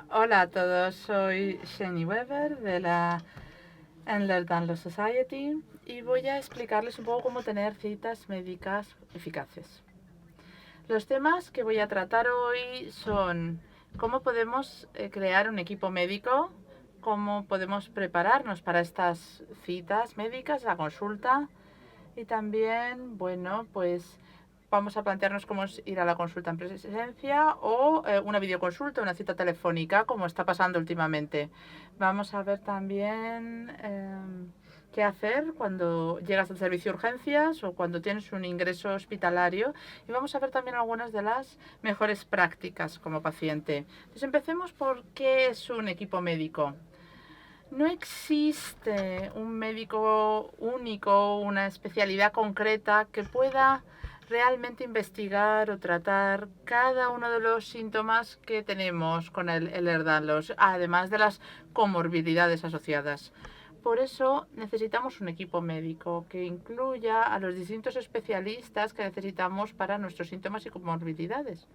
Hola a todos, soy Shani Weber de la Ehlers-Danlos Society y voy a explicarles un poco cómo tener citas médicas eficaces. Los temas que voy a tratar hoy son cómo podemos crear un equipo médico, cómo podemos prepararnos para estas citas médicas, la consulta y también, bueno, pues vamos a plantearnos cómo es ir a la consulta en presencia o una videoconsulta, una cita telefónica, como está pasando últimamente. Vamos a ver también qué hacer cuando llegas al servicio de urgencias o cuando tienes un ingreso hospitalario. Y vamos a ver también algunas de las mejores prácticas como paciente. Entonces empecemos por qué es un equipo médico. No existe un médico único, una especialidad concreta que pueda realmente investigar o tratar cada uno de los síntomas que tenemos con el Ehlers-Danlos, además de las comorbilidades asociadas. Por eso necesitamos un equipo médico que incluya a los distintos especialistas que necesitamos para nuestros síntomas y comorbilidades.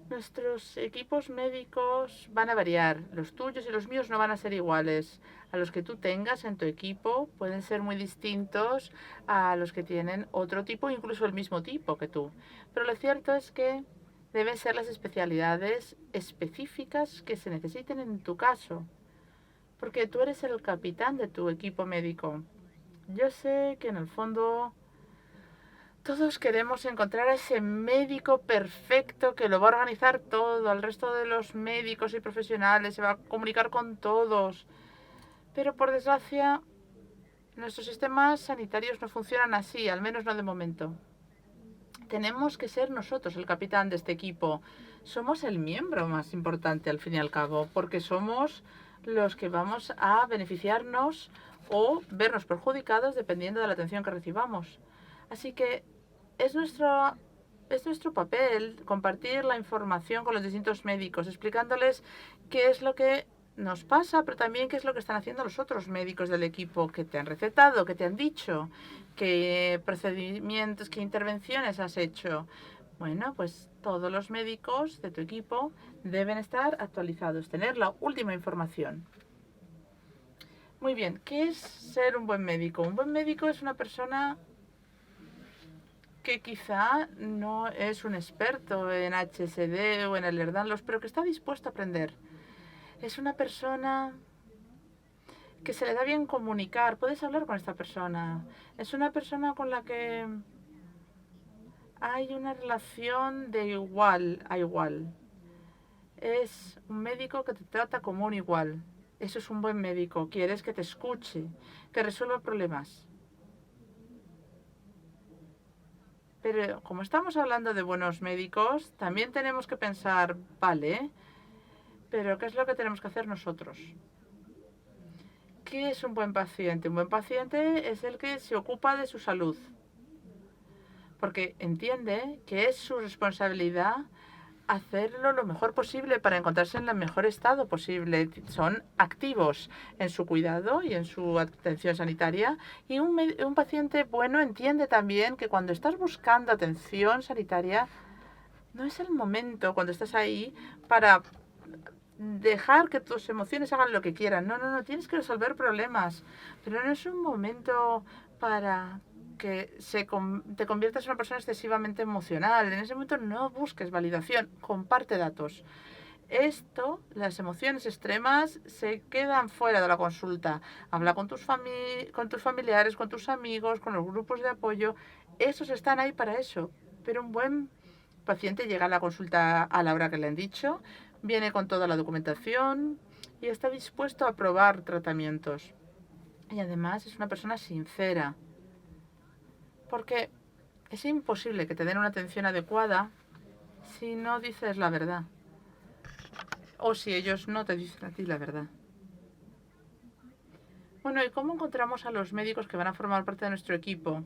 Nuestros equipos médicos van a variar. Los tuyos y los míos no van a ser iguales. A los que tú tengas en tu equipo pueden ser muy distintos a los que tienen otro tipo, incluso el mismo tipo que tú. Pero lo cierto es que deben ser las especialidades específicas que se necesiten en tu caso. Porque tú eres el capitán de tu equipo médico. Yo sé que en el fondo todos queremos encontrar a ese médico perfecto que lo va a organizar todo, al resto de los médicos y profesionales, se va a comunicar con todos. Pero por desgracia, nuestros sistemas sanitarios no funcionan así, al menos no de momento. Tenemos que ser nosotros el capitán de este equipo. Somos el miembro más importante al fin y al cabo, porque somos los que vamos a beneficiarnos o vernos perjudicados dependiendo de la atención que recibamos. Así que es nuestro papel compartir la información con los distintos médicos, explicándoles qué es lo que nos pasa, pero también qué es lo que están haciendo los otros médicos del equipo que te han recetado, que te han dicho, qué procedimientos, qué intervenciones has hecho. Bueno, pues todos los médicos de tu equipo deben estar actualizados, tener la última información. Muy bien, ¿qué es ser un buen médico? Un buen médico es una persona que quizá no es un experto en HSD o en el Ehlers-Danlos, pero que está dispuesto a aprender. Es una persona que se le da bien comunicar, puedes hablar con esta persona. Es una persona con la que hay una relación de igual a igual. Es un médico que te trata como un igual. Eso es un buen médico. Quieres que te escuche, que resuelva problemas. Pero como estamos hablando de buenos médicos, también tenemos que pensar, vale, pero ¿qué es lo que tenemos que hacer nosotros? ¿Qué es un buen paciente? Un buen paciente es el que se ocupa de su salud, porque entiende que es su responsabilidad hacerlo lo mejor posible para encontrarse en el mejor estado posible. Son activos en su cuidado y en su atención sanitaria. Y un paciente bueno entiende también que cuando estás buscando atención sanitaria, no es el momento cuando estás ahí para dejar que tus emociones hagan lo que quieran. No, no, no, tienes que resolver problemas. Pero no es un momento para que te conviertas en una persona excesivamente emocional. En ese momento no busques validación, comparte datos. Esto, las emociones extremas, se quedan fuera de la consulta. Habla con tus familiares, con tus amigos, con los grupos de apoyo. Esos están ahí para eso. Pero un buen paciente llega a la consulta a la hora que le han dicho, viene con toda la documentación y está dispuesto a probar tratamientos. Y además es una persona sincera, porque es imposible que te den una atención adecuada si no dices la verdad o si ellos no te dicen a ti la verdad. Bueno, ¿y cómo encontramos a los médicos que van a formar parte de nuestro equipo?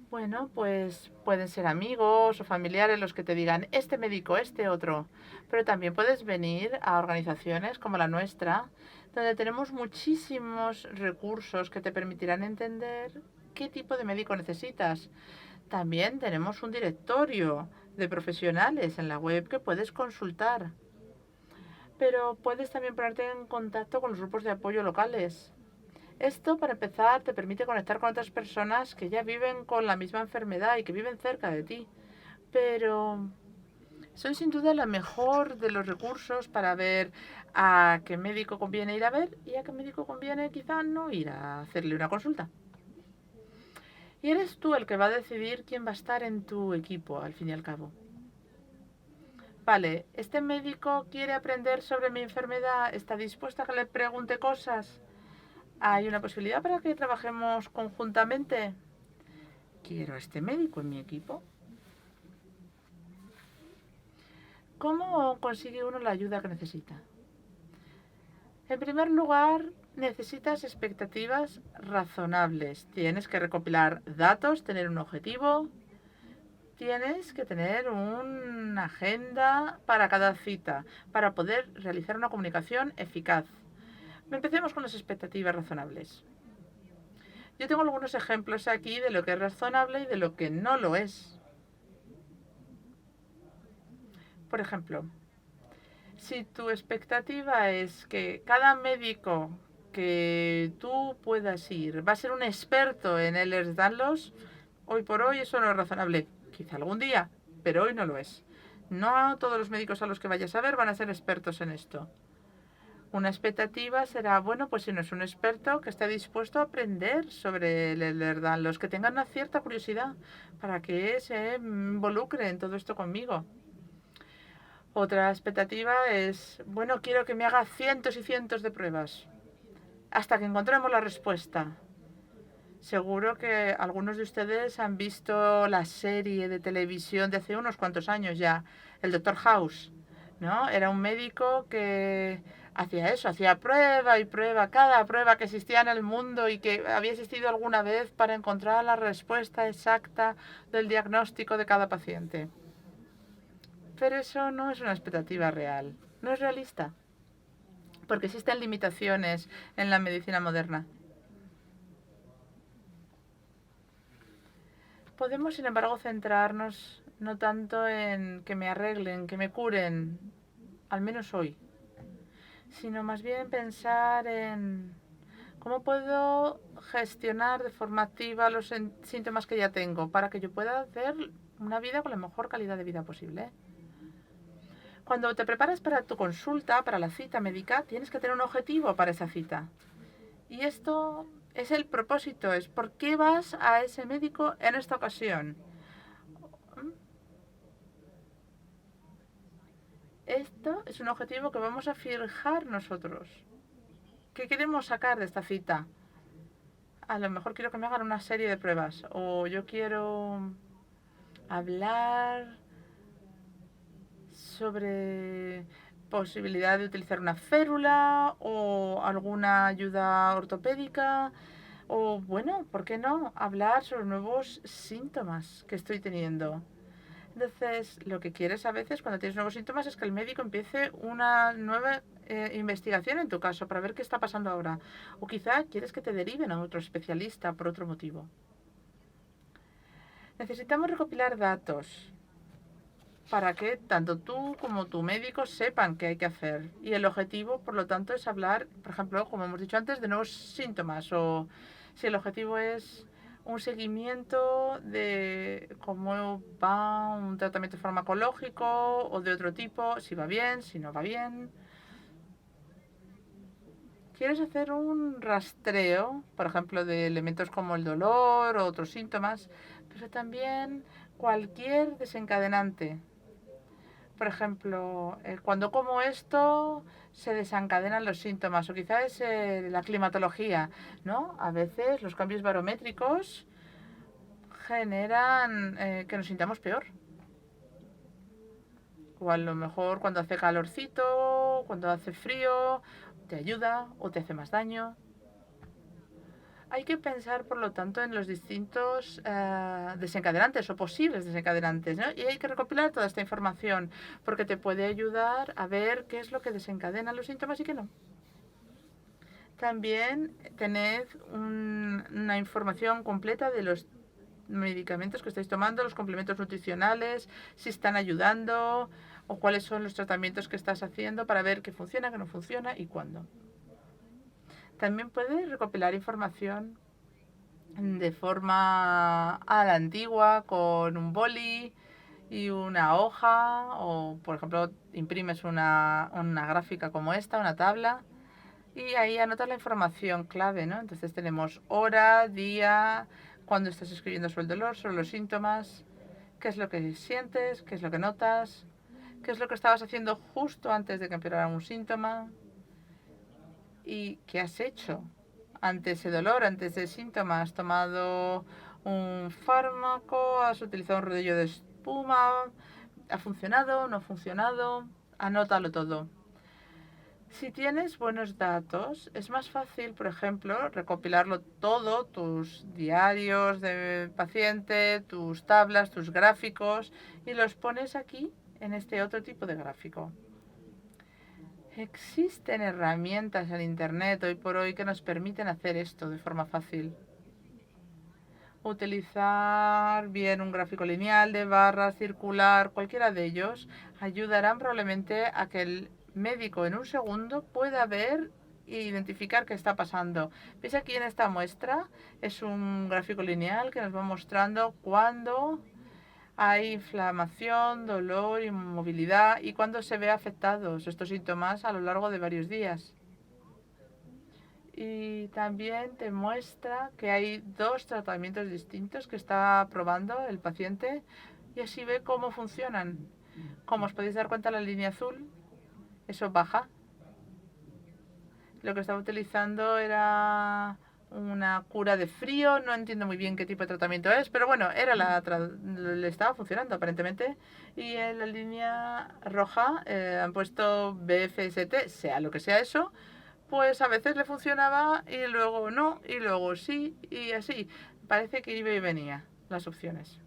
Bueno, pues pueden ser amigos o familiares los que te digan este médico, este otro. Pero también puedes venir a organizaciones como la nuestra, donde tenemos muchísimos recursos que te permitirán entender qué tipo de médico necesitas. También tenemos un directorio de profesionales en la web que puedes consultar. pero puedes también ponerte en contacto con los grupos de apoyo locales. Esto, para empezar, te permite conectar con otras personas que ya viven con la misma enfermedad y que viven cerca de ti. Pero son sin duda la mejor de los recursos para ver a qué médico conviene ir a ver y a qué médico conviene quizá no ir a hacerle una consulta. Y eres tú el que va a decidir quién va a estar en tu equipo, al fin y al cabo. Vale, ¿este médico quiere aprender sobre mi enfermedad? ¿Está dispuesto a que le pregunte cosas? ¿Hay una posibilidad para que trabajemos conjuntamente? Quiero a este médico en mi equipo. ¿Cómo consigue uno la ayuda que necesita? En primer lugar, necesitas expectativas razonables. Tienes que recopilar datos, tener un objetivo. Tienes que tener una agenda para cada cita, para poder realizar una comunicación eficaz. Empecemos con las expectativas razonables. Yo tengo algunos ejemplos aquí de lo que es razonable y de lo que no lo es. Por ejemplo, si tu expectativa es que cada médico que tú puedas ir va a ser un experto en Ehlers-Danlos, hoy por hoy eso no es razonable. Quizá algún día, pero hoy no lo es. No todos los médicos a los que vayas a ver van a ser expertos en esto. Una expectativa será, bueno, pues si no es un experto, que esté dispuesto a aprender sobre el Ehlers-Danlos, que tenga una cierta curiosidad para que se involucre en todo esto conmigo. Otra expectativa es, bueno, quiero que me haga cientos y cientos de pruebas hasta que encontremos la respuesta. Seguro que algunos de ustedes han visto la serie de televisión de hace unos cuantos años ya, el Dr. House, ¿no? Era un médico que hacía eso, hacía prueba y prueba, cada prueba que existía en el mundo y que había existido alguna vez para encontrar la respuesta exacta del diagnóstico de cada paciente. Pero eso no es una expectativa real, no es realista, porque existen limitaciones en la medicina moderna. Podemos, sin embargo, centrarnos no tanto en que me arreglen, que me curen, al menos hoy, sino más bien pensar en cómo puedo gestionar de forma activa los síntomas que ya tengo para que yo pueda hacer una vida con la mejor calidad de vida posible. Cuando te preparas para tu consulta, para la cita médica, tienes que tener un objetivo para esa cita. Y esto es el propósito, es por qué vas a ese médico en esta ocasión. Esto es un objetivo que vamos a fijar nosotros. ¿Qué queremos sacar de esta cita? A lo mejor quiero que me hagan una serie de pruebas, o yo quiero hablar sobre posibilidad de utilizar una férula o alguna ayuda ortopédica, o bueno, ¿por qué no? Hablar sobre nuevos síntomas que estoy teniendo. Entonces, lo que quieres a veces cuando tienes nuevos síntomas es que el médico empiece una nueva investigación en tu caso para ver qué está pasando ahora. O quizá quieres que te deriven a otro especialista por otro motivo. Necesitamos recopilar datos para que tanto tú como tu médico sepan qué hay que hacer. Y el objetivo, por lo tanto, es hablar, por ejemplo, como hemos dicho antes, de nuevos síntomas. O si el objetivo es un seguimiento de cómo va un tratamiento farmacológico o de otro tipo, si va bien, si no va bien. ¿Quieres hacer un rastreo, por ejemplo, de elementos como el dolor o otros síntomas, pero también cualquier desencadenante? Por ejemplo, cuando como esto se desencadenan los síntomas, o quizás es la climatología, ¿no? A veces los cambios barométricos generan que nos sintamos peor. O a lo mejor cuando hace calorcito, cuando hace frío, te ayuda o te hace más daño. Hay que pensar, por lo tanto, en los distintos desencadenantes o posibles desencadenantes, ¿no? Y hay que recopilar toda esta información porque te puede ayudar a ver qué es lo que desencadena los síntomas y qué no. También tened una información completa de los medicamentos que estáis tomando, los complementos nutricionales, si están ayudando o cuáles son los tratamientos que estás haciendo para ver qué funciona, qué no funciona y cuándo. También puedes recopilar información de forma a la antigua con un boli y una hoja o, por ejemplo, imprimes una gráfica como esta, una tabla, y ahí anotas la información clave, ¿no? Entonces tenemos hora, día, cuando estás escribiendo sobre el dolor, sobre los síntomas, qué es lo que sientes, qué es lo que notas, qué es lo que estabas haciendo justo antes de que empeorara un síntoma y qué has hecho ante ese dolor, ante ese síntoma. ¿Has tomado un fármaco? ¿Has utilizado un rodillo de espuma? ¿Ha funcionado? ¿No ha funcionado? Anótalo todo. Si tienes buenos datos, es más fácil, por ejemplo, recopilarlo todo, tus diarios de paciente, tus tablas, tus gráficos, y los pones aquí en este otro tipo de gráfico. Existen herramientas en Internet hoy por hoy que nos permiten hacer esto de forma fácil. Utilizar bien un gráfico lineal, de barras, circular, cualquiera de ellos, ayudarán probablemente a que el médico en un segundo pueda ver e identificar qué está pasando. ¿Veis aquí en esta muestra? Es un gráfico lineal que nos va mostrando cuándo hay inflamación, dolor, inmovilidad y cuándo se ve afectados estos síntomas a lo largo de varios días. Y también te muestra que hay 2 tratamientos distintos que está probando el paciente y así ve cómo funcionan. Como os podéis dar cuenta, la línea azul, eso baja. Lo que estaba utilizando era una cura de frío, no entiendo muy bien qué tipo de tratamiento es, pero bueno, le estaba funcionando aparentemente. Y en la línea roja han puesto BFST, sea lo que sea eso, pues a veces le funcionaba y luego no, y luego sí, y así. Parece que iba y venía las opciones.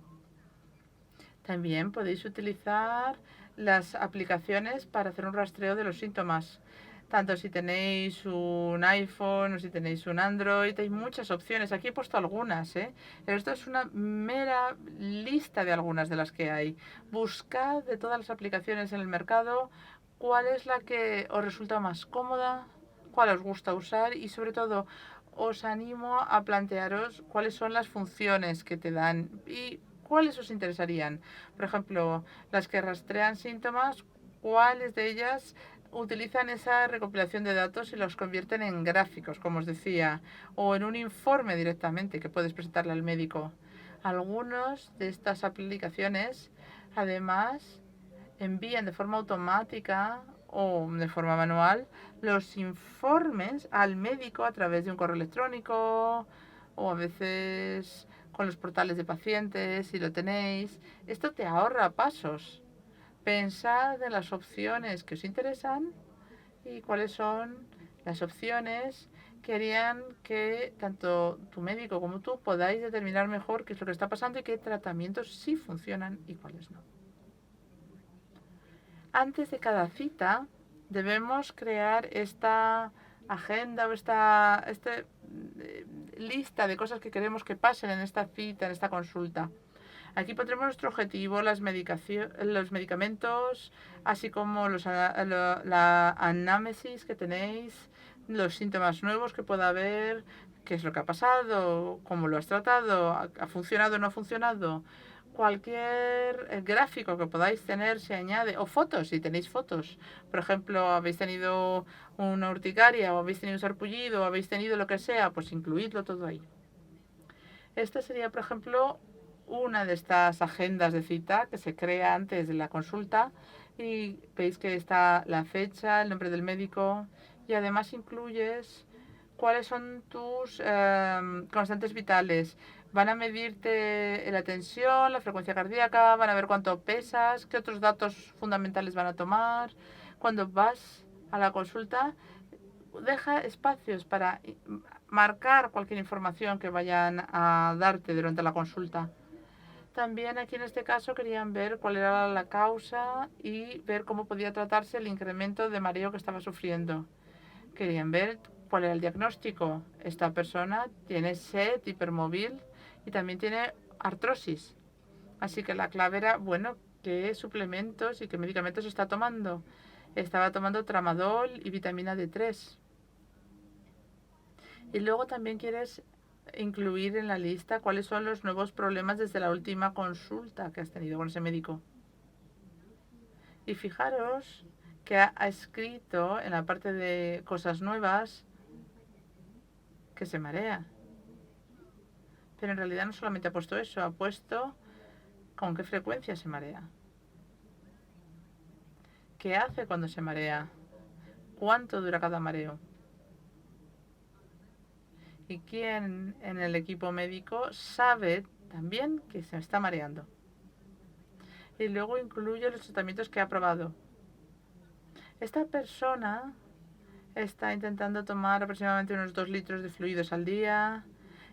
También podéis utilizar las aplicaciones para hacer un rastreo de los síntomas. Tanto si tenéis un iPhone o si tenéis un Android, hay muchas opciones. Aquí he puesto algunas, ¿eh? Esto es una mera lista de algunas de las que hay. Buscad de todas las aplicaciones en el mercado cuál es la que os resulta más cómoda, cuál os gusta usar y sobre todo os animo a plantearos cuáles son las funciones que te dan y cuáles os interesarían. Por ejemplo, las que rastrean síntomas, cuáles de ellas utilizan esa recopilación de datos y los convierten en gráficos, como os decía, o en un informe directamente que puedes presentarle al médico. Algunas de estas aplicaciones, además, envían de forma automática o de forma manual los informes al médico a través de un correo electrónico o a veces con los portales de pacientes, si lo tenéis. Esto te ahorra pasos. Pensad en las opciones que os interesan y cuáles son las opciones que harían que tanto tu médico como tú podáis determinar mejor qué es lo que está pasando y qué tratamientos sí funcionan y cuáles no. Antes de cada cita debemos crear esta agenda o esta lista de cosas que queremos que pasen en esta cita, en esta consulta. Aquí pondremos nuestro objetivo, los medicamentos, así como la anamnesis que tenéis, los síntomas nuevos que pueda haber, qué es lo que ha pasado, cómo lo has tratado, ha funcionado o no ha funcionado. Cualquier gráfico que podáis tener se añade, o fotos, si tenéis fotos. Por ejemplo, habéis tenido una urticaria, o habéis tenido un sarpullido, o habéis tenido lo que sea, pues incluidlo todo ahí. Esta sería, por ejemplo, una de estas agendas de cita que se crea antes de la consulta y veis que está la fecha, el nombre del médico y además incluyes cuáles son tus constantes vitales. Van a medirte la tensión, la frecuencia cardíaca, van a ver cuánto pesas, qué otros datos fundamentales van a tomar. Cuando vas a la consulta, deja espacios para marcar cualquier información que vayan a darte durante la consulta. También aquí en este caso querían ver cuál era la causa y ver cómo podía tratarse el incremento de mareo que estaba sufriendo. Querían ver cuál era el diagnóstico. Esta persona tiene sed hipermóvil y también tiene artrosis. Así que la clave era, bueno, ¿qué suplementos y qué medicamentos está tomando? Estaba tomando tramadol y vitamina D3. Y luego también quieres incluir en la lista cuáles son los nuevos problemas desde la última consulta que has tenido con ese médico. Y fijaros que ha escrito en la parte de cosas nuevas que se marea. Pero en realidad no solamente ha puesto eso, ha puesto con qué frecuencia se marea. ¿Qué hace cuando se marea? ¿Cuánto dura cada mareo? ¿Y quién en el equipo médico sabe también que se está mareando? Y luego incluye los tratamientos que ha probado. Esta persona está intentando tomar aproximadamente unos 2 litros de fluidos al día.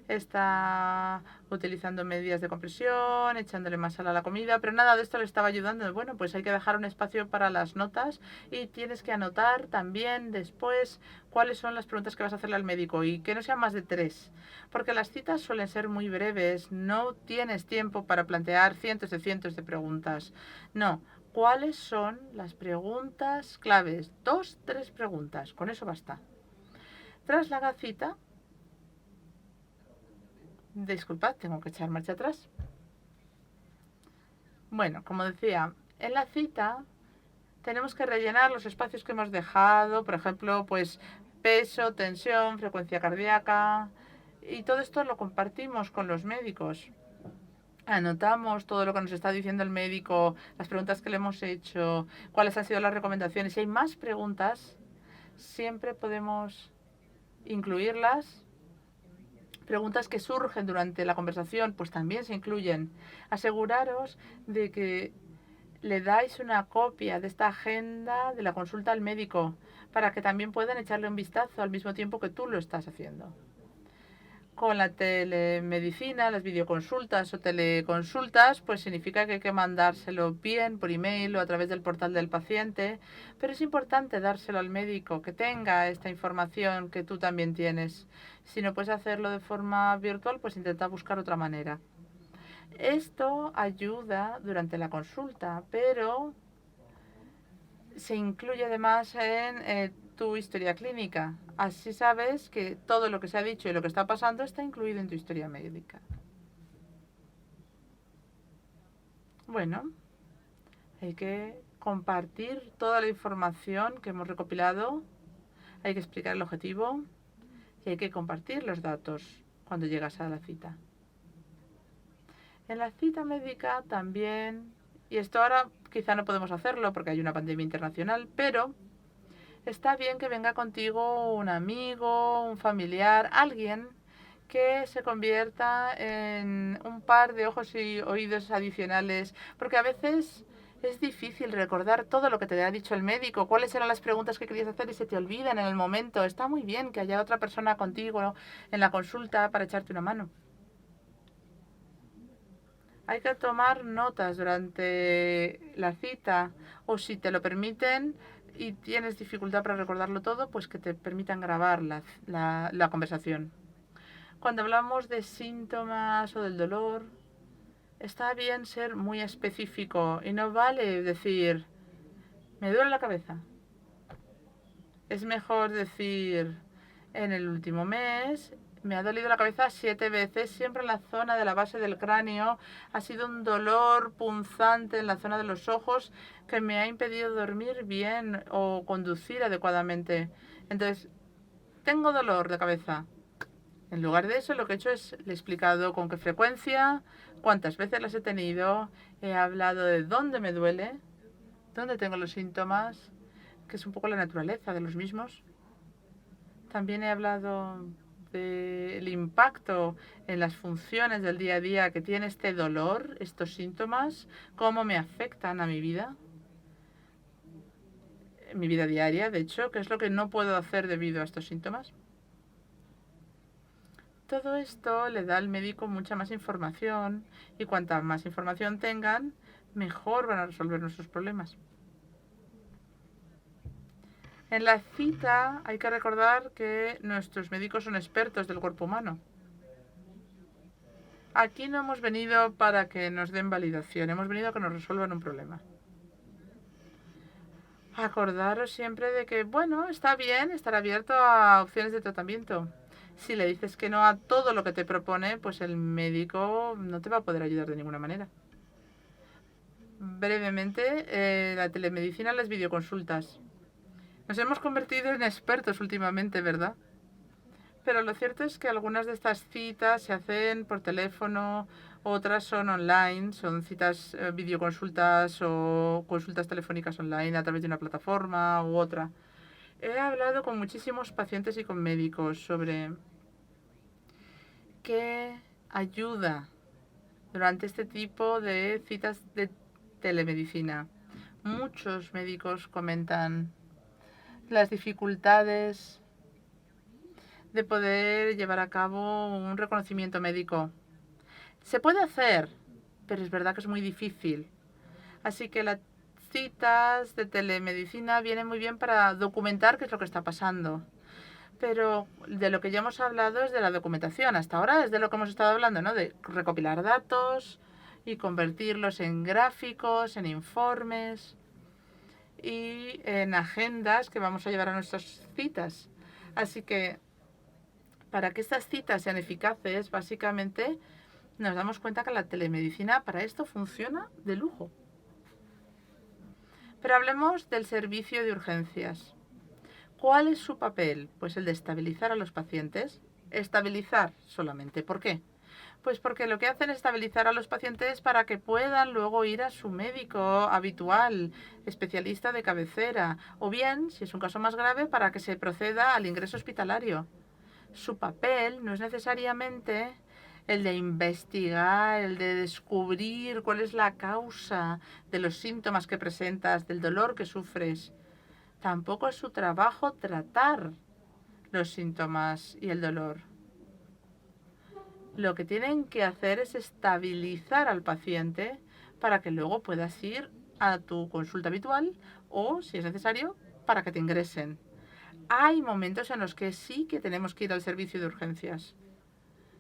Está utilizando medidas de compresión, echándole más sal a la comida, pero nada de esto le estaba ayudando. Bueno, pues hay que dejar un espacio para las notas y tienes que anotar también después cuáles son las preguntas que vas a hacerle al médico y que no sean más de 3, porque las citas suelen ser muy breves, no tienes tiempo para plantear cientos de preguntas. No, ¿cuáles son las preguntas claves? 2, 3 preguntas, con eso basta. Tras la cita, disculpad, tengo que echar marcha atrás. Bueno, como decía, en la cita tenemos que rellenar los espacios que hemos dejado, por ejemplo, pues peso, tensión, frecuencia cardíaca, y todo esto lo compartimos con los médicos. Anotamos todo lo que nos está diciendo el médico, las preguntas que le hemos hecho, cuáles han sido las recomendaciones. Si hay más preguntas, siempre podemos incluirlas. Preguntas que surgen durante la conversación, pues también se incluyen. Aseguraros de que le dais una copia de esta agenda de la consulta al médico para que también puedan echarle un vistazo al mismo tiempo que tú lo estás haciendo. Con la telemedicina, las videoconsultas o teleconsultas, pues significa que hay que mandárselo bien por email o a través del portal del paciente, pero es importante dárselo al médico, que tenga esta información que tú también tienes. Si no puedes hacerlo de forma virtual, pues intenta buscar otra manera. Esto ayuda durante la consulta, pero se incluye además en tu historia clínica. Así sabes que todo lo que se ha dicho y lo que está pasando está incluido en tu historia médica. Bueno, hay que compartir toda la información que hemos recopilado, hay que explicar el objetivo y hay que compartir los datos cuando llegas a la cita. En la cita médica también, y esto ahora quizá no podemos hacerlo porque hay una pandemia internacional, pero está bien que venga contigo un amigo, un familiar, alguien que se convierta en un par de ojos y oídos adicionales, porque a veces es difícil recordar todo lo que te ha dicho el médico, cuáles eran las preguntas que querías hacer y se te olvidan en el momento. Está muy bien que haya otra persona contigo en la consulta para echarte una mano. Hay que tomar notas durante la cita o si te lo permiten y tienes dificultad para recordarlo todo, pues que te permitan grabar la conversación. Cuando hablamos de síntomas o del dolor, está bien ser muy específico y no vale decir, me duele la cabeza. Es mejor decir, en el último mes me ha dolido la cabeza 7 veces, siempre en la zona de la base del cráneo. Ha sido un dolor punzante en la zona de los ojos que me ha impedido dormir bien o conducir adecuadamente. Entonces, tengo dolor de cabeza. En lugar de eso, lo que he hecho es, le he explicado con qué frecuencia, cuántas veces las he tenido, he hablado de dónde me duele, dónde tengo los síntomas, que es un poco la naturaleza de los mismos. También he hablado del impacto en las funciones del día a día que tiene este dolor, estos síntomas, cómo me afectan a mi vida diaria, de hecho, qué es lo que no puedo hacer debido a estos síntomas. Todo esto le da al médico mucha más información y cuanta más información tengan, mejor van a resolver nuestros problemas. En la cita hay que recordar que nuestros médicos son expertos del cuerpo humano. Aquí no hemos venido para que nos den validación, hemos venido a que nos resuelvan un problema. Acordaros siempre de que, bueno, está bien estar abierto a opciones de tratamiento. Si le dices que no a todo lo que te propone, pues el médico no te va a poder ayudar de ninguna manera. Brevemente, la telemedicina, las videoconsultas. Nos hemos convertido en expertos últimamente, ¿verdad? Pero lo cierto es que algunas de estas citas se hacen por teléfono, otras son online, son citas, videoconsultas o consultas telefónicas online a través de una plataforma u otra. He hablado con muchísimos pacientes y con médicos sobre qué ayuda durante este tipo de citas de telemedicina. Muchos médicos comentan las dificultades de poder llevar a cabo un reconocimiento médico. Se puede hacer, pero es verdad que es muy difícil. Así que las citas de telemedicina vienen muy bien para documentar qué es lo que está pasando. Pero de lo que ya hemos hablado es de la documentación. Hasta ahora es de lo que hemos estado hablando, ¿no? De recopilar datos y convertirlos en gráficos, en informes y en agendas que vamos a llevar a nuestras citas. Así que para que estas citas sean eficaces, básicamente nos damos cuenta que la telemedicina para esto funciona de lujo. Pero hablemos del servicio de urgencias. ¿Cuál es su papel? Pues el de estabilizar a los pacientes. Estabilizar solamente. ¿Por qué? Pues porque lo que hacen es estabilizar a los pacientes para que puedan luego ir a su médico habitual, especialista de cabecera, o bien, si es un caso más grave, para que se proceda al ingreso hospitalario. Su papel no es necesariamente el de investigar, el de descubrir cuál es la causa de los síntomas que presentas, del dolor que sufres. Tampoco es su trabajo tratar los síntomas y el dolor. Lo que tienen que hacer es estabilizar al paciente para que luego puedas ir a tu consulta habitual o, si es necesario, para que te ingresen. Hay momentos en los que sí que tenemos que ir al servicio de urgencias.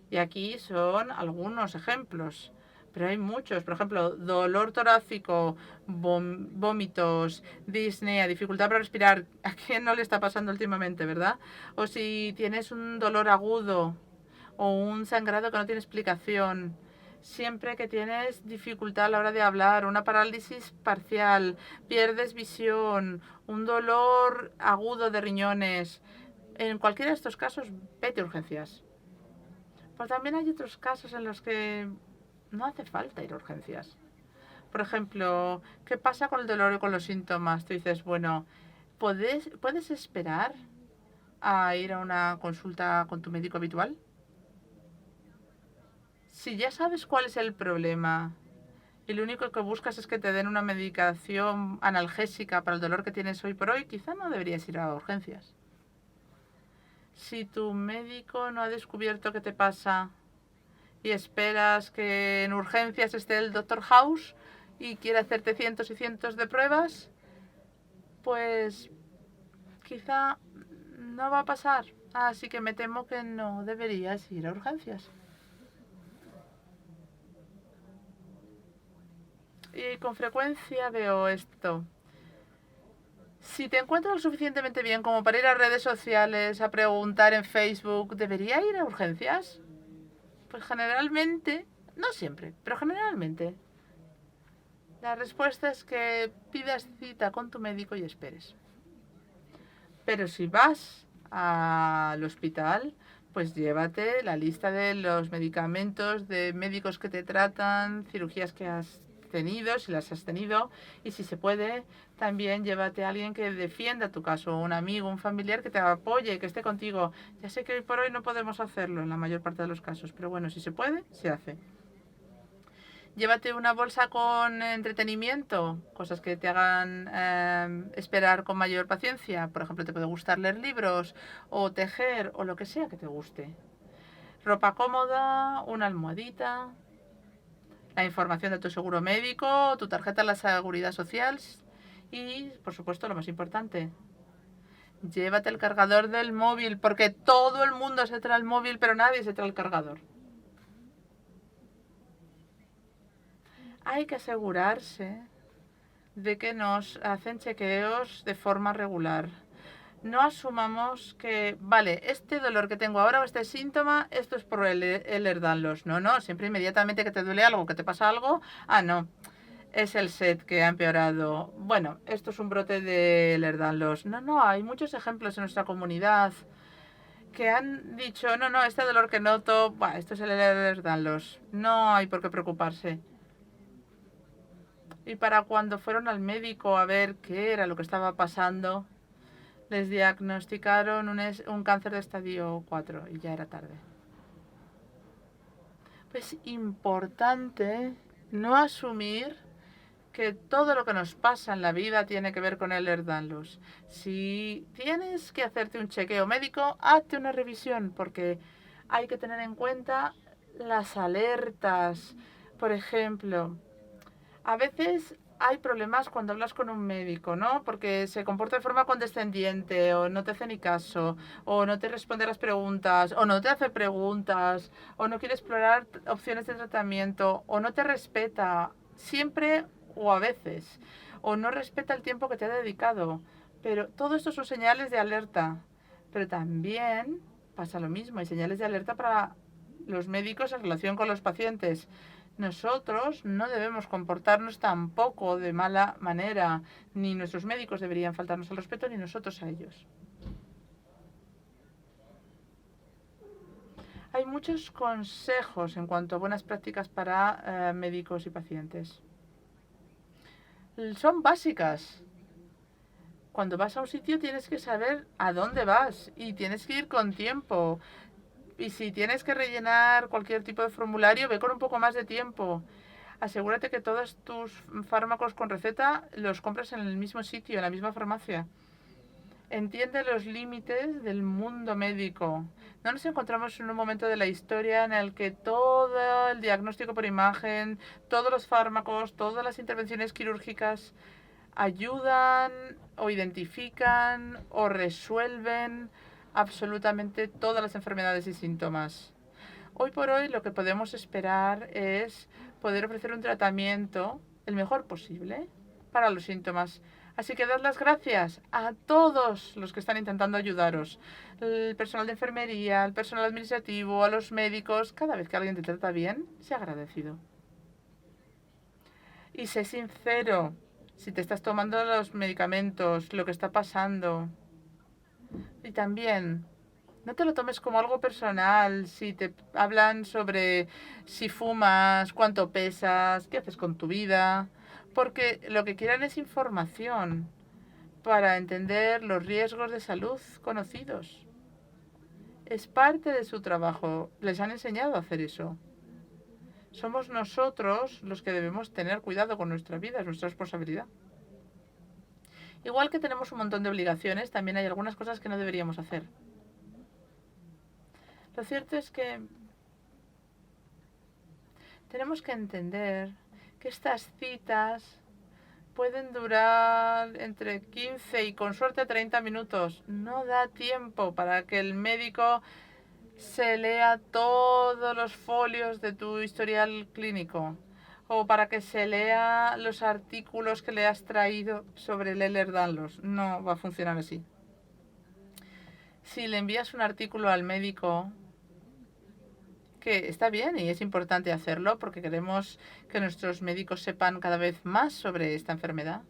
Y aquí son algunos ejemplos, pero hay muchos. Por ejemplo, dolor torácico, vómitos, disnea, dificultad para respirar. ¿A quién no le está pasando últimamente, verdad? O si tienes un dolor agudo o un sangrado que no tiene explicación. Siempre que tienes dificultad a la hora de hablar, una parálisis parcial, pierdes visión, un dolor agudo de riñones, en cualquiera de estos casos, vete a urgencias. Pero también hay otros casos en los que no hace falta ir a urgencias. Por ejemplo, ¿qué pasa con el dolor y con los síntomas? Tú dices, bueno, ¿puedes esperar a ir a una consulta con tu médico habitual? Si ya sabes cuál es el problema y lo único que buscas es que te den una medicación analgésica para el dolor que tienes hoy por hoy, quizá no deberías ir a urgencias. Si tu médico no ha descubierto qué te pasa y esperas que en urgencias esté el Dr. House y quiere hacerte cientos y cientos de pruebas, pues quizá no va a pasar. Así que me temo que no deberías ir a urgencias. Y con frecuencia veo esto. Si te encuentras lo suficientemente bien como para ir a redes sociales, a preguntar en Facebook, ¿debería ir a urgencias? Pues generalmente, no siempre, pero generalmente, la respuesta es que pidas cita con tu médico y esperes. Pero si vas al hospital, pues llévate la lista de los medicamentos, de médicos que te tratan, cirugías que has tenido, si las has tenido, y si se puede, también llévate a alguien que defienda tu caso, un amigo, un familiar que te apoye, que esté contigo. Ya sé que hoy por hoy no podemos hacerlo en la mayor parte de los casos, pero bueno, si se puede, se hace. Llévate una bolsa con entretenimiento, cosas que te hagan esperar con mayor paciencia. Por ejemplo, te puede gustar leer libros o tejer o lo que sea que te guste. Ropa cómoda, una almohadita, la información de tu seguro médico, tu tarjeta de la seguridad social y, por supuesto, lo más importante, llévate el cargador del móvil porque todo el mundo se trae el móvil pero nadie se trae el cargador. Hay que asegurarse de que nos hacen chequeos de forma regular. No asumamos que, vale, este dolor que tengo ahora o este síntoma, esto es por el Ehlers-Danlos. No, no, siempre inmediatamente que te duele algo, que te pasa algo, no, es el set que ha empeorado. Bueno, esto es un brote de Ehlers-Danlos. No, no, hay muchos ejemplos en nuestra comunidad que han dicho, no, no, este dolor que noto, esto es el Ehlers-Danlos. No hay por qué preocuparse. Y para cuando fueron al médico a ver qué era lo que estaba pasando, les diagnosticaron un cáncer de estadio 4 y ya era tarde. Es importante no asumir que todo lo que nos pasa en la vida tiene que ver con el Ehlers-Danlos. Si tienes que hacerte un chequeo médico, hazte una revisión, porque hay que tener en cuenta las alertas. Por ejemplo, a veces hay problemas cuando hablas con un médico, ¿no? Porque se comporta de forma condescendiente, o no te hace ni caso, o no te responde a las preguntas, o no te hace preguntas, o no quiere explorar opciones de tratamiento, o no te respeta. Siempre o a veces, o no respeta el tiempo que te ha dedicado. Pero todo esto son señales de alerta. Pero también pasa lo mismo, hay señales de alerta para los médicos en relación con los pacientes. Nosotros no debemos comportarnos tampoco de mala manera, ni nuestros médicos deberían faltarnos al respeto, ni nosotros a ellos. Hay muchos consejos en cuanto a buenas prácticas para médicos y pacientes. Son básicas. Cuando vas a un sitio tienes que saber a dónde vas y tienes que ir con tiempo. Y si tienes que rellenar cualquier tipo de formulario, ve con un poco más de tiempo. Asegúrate que todos tus fármacos con receta los compras en el mismo sitio, en la misma farmacia. Entiende los límites del mundo médico. No nos encontramos en un momento de la historia en el que todo el diagnóstico por imagen, todos los fármacos, todas las intervenciones quirúrgicas ayudan o identifican o resuelven absolutamente todas las enfermedades y síntomas. Hoy por hoy lo que podemos esperar es poder ofrecer un tratamiento el mejor posible para los síntomas. Así que dad las gracias a todos los que están intentando ayudaros. El personal de enfermería, el personal administrativo, a los médicos. Cada vez que alguien te trata bien, sé agradecido. Y sé sincero. Si te estás tomando los medicamentos, lo que está pasando. Y también, no te lo tomes como algo personal. Si te hablan sobre si fumas, cuánto pesas, qué haces con tu vida. Porque lo que quieren es información para entender los riesgos de salud conocidos. Es parte de su trabajo. Les han enseñado a hacer eso. Somos nosotros los que debemos tener cuidado con nuestra vida, es nuestra responsabilidad. Igual que tenemos un montón de obligaciones, también hay algunas cosas que no deberíamos hacer. Lo cierto es que tenemos que entender que estas citas pueden durar entre 15 y con suerte 30 minutos. No da tiempo para que el médico se lea todos los folios de tu historial clínico o para que se lea los artículos que le has traído sobre el Ehlers-Danlos. No va a funcionar así. Si le envías un artículo al médico, que está bien y es importante hacerlo porque queremos que nuestros médicos sepan cada vez más sobre esta enfermedad,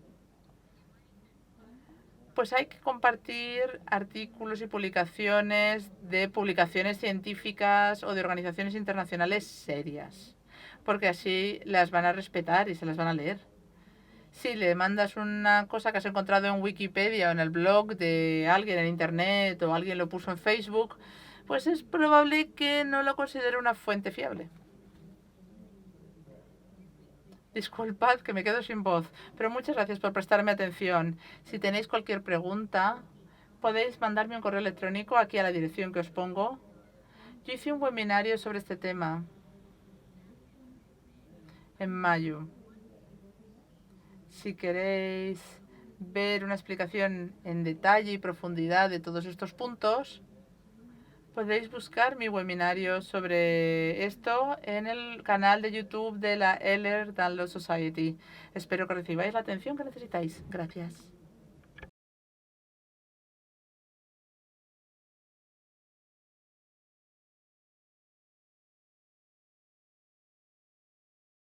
pues hay que compartir artículos y publicaciones de publicaciones científicas o de organizaciones internacionales serias, porque así las van a respetar y se las van a leer. Si le mandas una cosa que has encontrado en Wikipedia o en el blog de alguien en Internet o alguien lo puso en Facebook, pues es probable que no lo considere una fuente fiable. Disculpad que me quedo sin voz, pero muchas gracias por prestarme atención. Si tenéis cualquier pregunta, podéis mandarme un correo electrónico aquí a la dirección que os pongo. Yo hice un webinario sobre este tema en mayo. Si queréis ver una explicación en detalle y profundidad de todos estos puntos, Podéis buscar mi webinario sobre esto en el canal de YouTube de la Eller Download Society. Espero que recibáis la atención que necesitáis. Gracias.